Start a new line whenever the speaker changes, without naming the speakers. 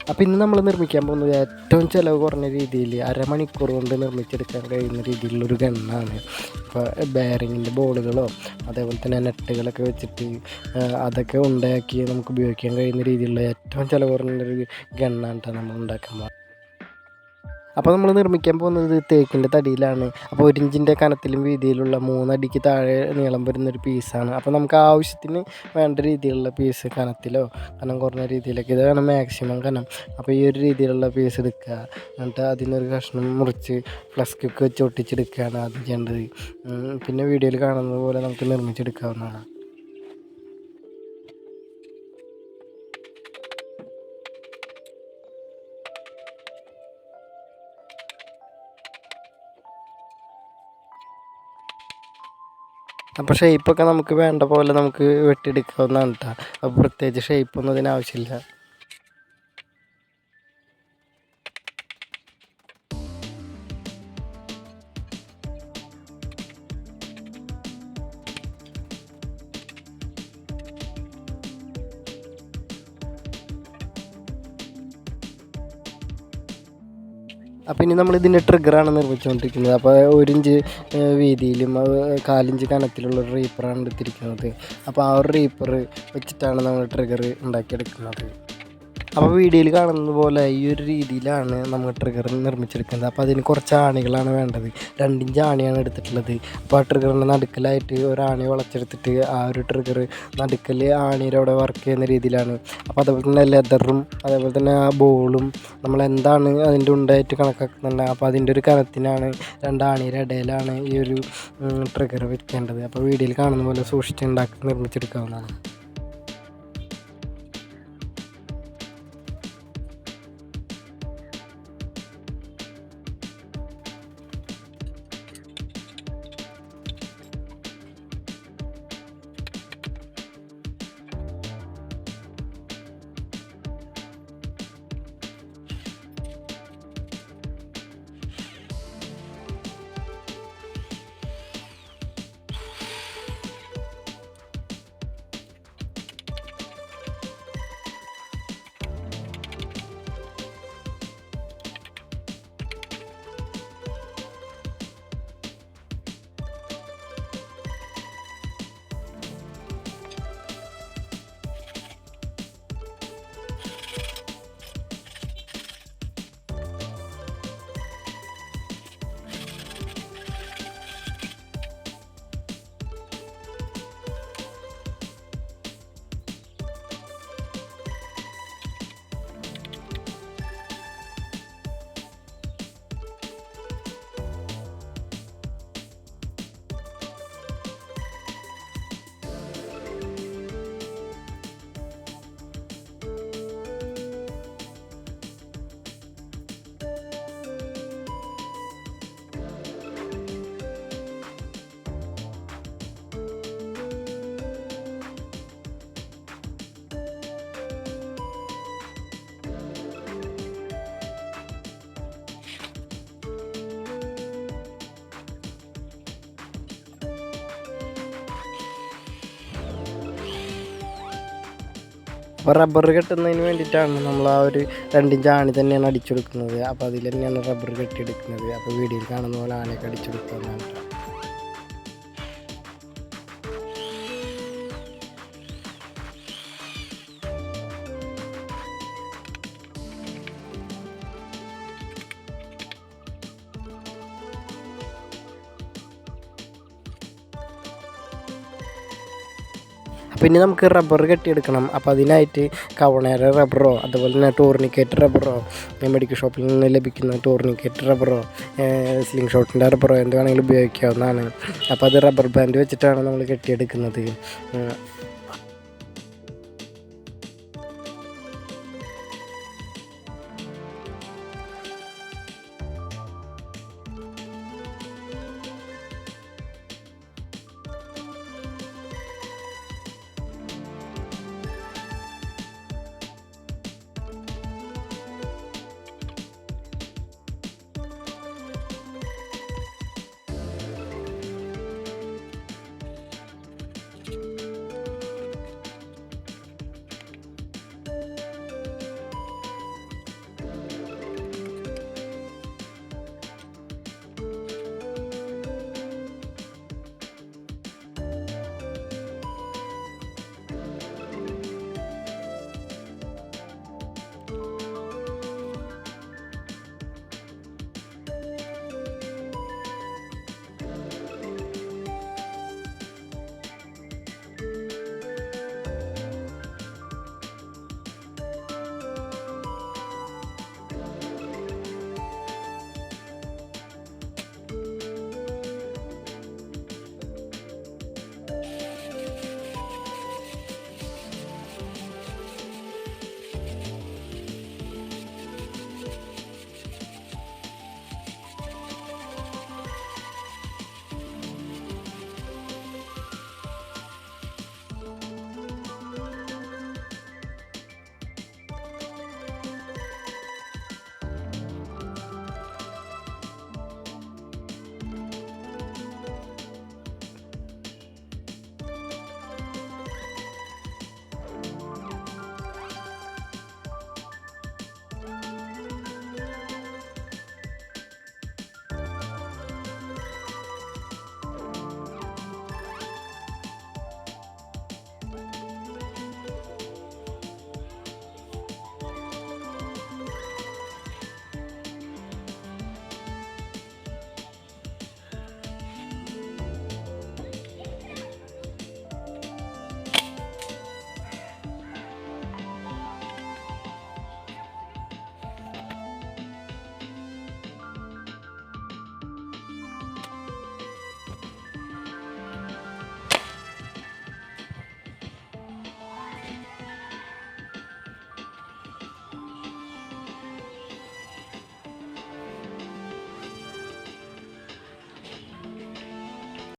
അപ്പോൾ ഇന്ന് നമ്മൾ നിർമ്മിക്കാൻ പോകുന്നത് ഏറ്റവും ചിലവ് കുറഞ്ഞ രീതിയിൽ അരമണിക്കൂർ കൊണ്ട് നിർമ്മിച്ചെടുക്കാൻ കഴിയുന്ന രീതിയിലുള്ളൊരു ഗണ്ണാണ്. ഇപ്പോൾ ബെയറിങ്ങിൻ്റെ ബോളുകളോ അതേപോലെ തന്നെ നെട്ടുകളൊക്കെ വെച്ചിട്ട് അതൊക്കെ ഉണ്ടാക്കി നമുക്ക് ഉപയോഗിക്കാൻ കഴിയുന്ന രീതിയിലുള്ള ഏറ്റവും ചിലവ് കുറഞ്ഞൊരു ഗണ്ണാണ് കേട്ടോ നമ്മൾ ഉണ്ടാക്കാൻ പോകുന്നത്. അപ്പോൾ നമ്മൾ നിർമ്മിക്കാൻ പോകുന്നത് തേക്കിൻ്റെ തടിയിലാണ്. അപ്പോൾ 1 ഇഞ്ചിൻ്റെ കനത്തിലും വീതിയിലുള്ള 3 അടിക്ക് താഴെ നീളം വരുന്നൊരു പീസാണ്. അപ്പോൾ നമുക്ക് ആവശ്യത്തിന് വേണ്ട രീതിയിലുള്ള പീസ് കനത്തിലോ കനം കുറഞ്ഞ രീതിയിലൊക്കെ ഇതാണ് മാക്സിമം കനം. അപ്പോൾ ഈ ഒരു രീതിയിലുള്ള പീസ് എടുക്കുക, എന്നിട്ട് അതിനൊരു കഷ്ണം മുറിച്ച് ഫ്ലക്സ് ക്വിക്ക് വെച്ച് ഒട്ടിച്ചെടുക്കുകയാണ് ആദ്യം ചെയ്യേണ്ടത്. പിന്നെ വീഡിയോയിൽ കാണുന്നത് പോലെ നമുക്ക് നിർമ്മിച്ചെടുക്കാവുന്നതാണ്. അപ്പോൾ ഷേപ്പൊക്കെ നമുക്ക് വേണ്ട പോലെ നമുക്ക് വെട്ടിയെടുക്കാവുന്നതാണ് കേട്ടോ. അപ്പോൾ പ്രത്യേകിച്ച് ഷേപ്പൊന്നും ഇതിനാവശ്യമില്ല. അപ്പോൾ ഇനി നമ്മൾ ഇതിൻ്റെ ട്രിഗറാണ് നിർമ്മിച്ചുകൊണ്ടിരിക്കുന്നത്. അപ്പോൾ 1 ഇഞ്ച് വീതിയിലും 1/4 ഇഞ്ച് കനത്തിലുള്ള റീപ്പറാണ് എടുത്തിരിക്കുന്നത്. അപ്പോൾ ആ ഒരു റീപ്പർ വെച്ചിട്ടാണ് നമ്മൾ ട്രിഗർ ഉണ്ടാക്കിയെടുക്കുന്നത്. അപ്പോൾ വീഡിയോയിൽ കാണുന്നത് പോലെ ഈ ഒരു രീതിയിലാണ് നമ്മൾ ട്രിഗർ നിർമ്മിച്ചെടുക്കുന്നത്. അപ്പോൾ അതിന് കുറച്ച് ആണികളാണ് വേണ്ടത്. 2 ഇഞ്ച് ആണിയാണ് എടുത്തിട്ടുള്ളത്. അപ്പോൾ ആ ട്രിഗറിൻ്റെ നടുക്കലായിട്ട് ഒരു ആണി വളച്ചെടുത്തിട്ട് ആ ഒരു ട്രിഗർ നടുക്കൽ ആണിയുടെ അവിടെ വർക്ക് ചെയ്യുന്ന രീതിയിലാണ്. അപ്പോൾ അതേപോലെ തന്നെ ലെതറും അതേപോലെ തന്നെ ആ ബോളും നമ്മൾ എന്താണ് അതിൻ്റെ ഉണ്ടായിട്ട് കണക്കാക്കുന്നുണ്ട്. അപ്പോൾ അതിൻ്റെ ഒരു കനത്തിനാണ് 2 ആണിയുടെ ഇടയിലാണ് ഈ ഒരു ട്രിഗർ വെക്കേണ്ടത്. അപ്പോൾ വീഡിയോയിൽ കാണുന്ന പോലെ സൂക്ഷിച്ച് നിർമ്മിച്ചെടുക്കാവുന്നതാണ്. അപ്പോൾ റബ്ബർ കെട്ടുന്നതിന് വേണ്ടിയിട്ടാണ് നമ്മൾ ആ ഒരു 2 ഇഞ്ച് ആണി തന്നെയാണ് അടിച്ചെടുക്കുന്നത്. അപ്പോൾ അതിൽ തന്നെയാണ് റബ്ബർ കെട്ടിയെടുക്കുന്നത്. അപ്പോൾ വീഡിയോയിൽ കാണുന്ന പോലെ ആണിയൊക്കെ അടിച്ചെടുക്കുന്നതാണ്. പിന്നെ നമുക്ക് റബ്ബർ കെട്ടിയെടുക്കണം. അപ്പോൾ അതിനായിട്ട് കവണേര റബ്ബറോ അതുപോലെ തന്നെ ടൂർണിക്കേറ്റ് റബ്ബറോ മെഡിക്കൽ ഷോപ്പിൽ നിന്ന് ലഭിക്കുന്ന ടൂർണിക്കേറ്റ് റബ്ബറോ സ്ലിംഗ് ഷോട്ടിൻ്റെ റബ്ബറോ എന്ത് വേണമെങ്കിലും ഉപയോഗിക്കാവുന്നതാണ്. അപ്പോൾ അത് റബ്ബർ ബാൻഡ് വെച്ചിട്ടാണ് നമ്മൾ കെട്ടിയെടുക്കുന്നത്.